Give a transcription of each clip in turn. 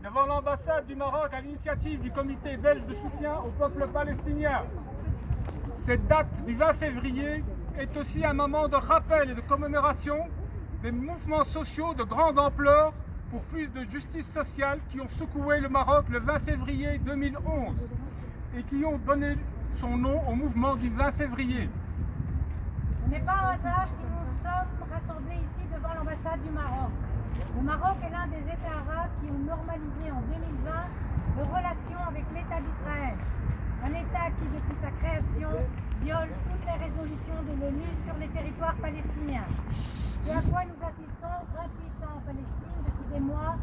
devant l'ambassade du Maroc à l'initiative du comité belge de soutien au peuple palestinien. Cette date du 20 février est aussi un moment de rappel et de commémoration des mouvements sociaux de grande ampleur pour plus de justice sociale qui ont secoué le Maroc le 20 février 2011 et qui ont donné son nom au mouvement du 20 février. Ce n'est pas un hasard si nous sommes rassemblés ici devant l'ambassade du Maroc. Le Maroc est l'un des États arabes qui ont normalisé en 2020 leurs relations avec l'État d'Israël. Un État qui, depuis sa création, viole toutes les résolutions de l'ONU sur les territoires palestiniens. Ce à quoi nous assistons, impuissants en Palestine depuis des mois,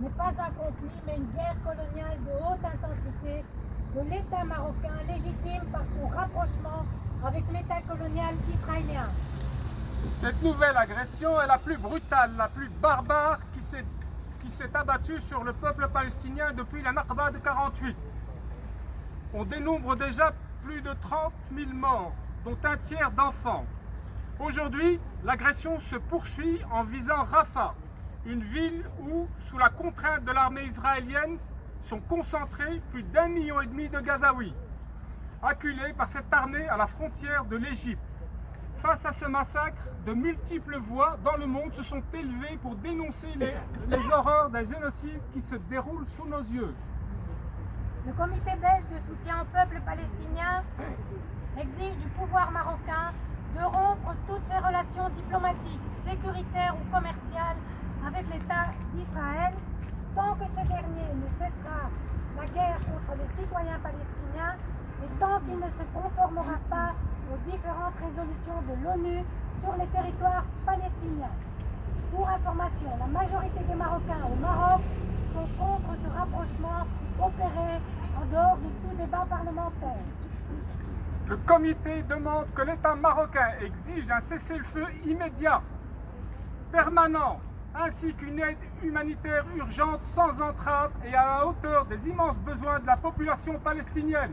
n'est pas un conflit, mais une guerre coloniale de haute intensité de l'État marocain, légitime par son rapprochement avec l'État colonial israélien. Cette nouvelle agression est la plus brutale, la plus barbare qui s'est abattue sur le peuple palestinien depuis la Nakba de 1948. On dénombre déjà plus de 30 000 morts, dont un tiers d'enfants. Aujourd'hui, l'agression se poursuit en visant Rafah, une ville où, sous la contrainte de l'armée israélienne, sont concentrés plus d'1,5 million de Gazaouis, acculés par cette armée à la frontière de l'Égypte. Face à ce massacre, de multiples voix dans le monde se sont élevées pour dénoncer les horreurs d'un génocide qui se déroule sous nos yeux. Le comité belge de soutien au peuple palestinien exige du pouvoir marocain de rompre toutes ses relations diplomatiques, sécuritaires ou commerciales avec l'État d'Israël tant que ce dernier ne cessera la guerre contre les citoyens palestiniens et tant qu'il ne se conformera pas aux différentes résolutions de l'ONU sur les territoires palestiniens. Pour information, la majorité des Marocains au Maroc sont contre ce rapprochement opéré en dehors de tout débat parlementaire. Le comité demande que l'État marocain exige un cessez-le-feu immédiat, permanent, ainsi qu'une aide humanitaire urgente sans entrave et à la hauteur des immenses besoins de la population palestinienne.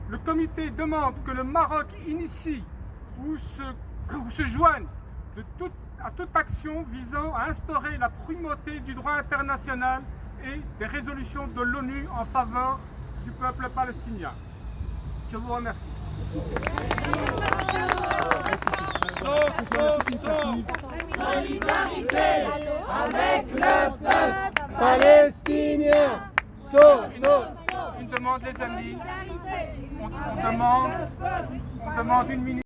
Le comité demande que le Maroc initie ou se joigne à toute action visant à instaurer la primauté du droit international et des résolutions de l'ONU en faveur du peuple palestinien. Je vous remercie. Solidarité avec le peuple palestinien. Une demande, les amis. On demande une minute.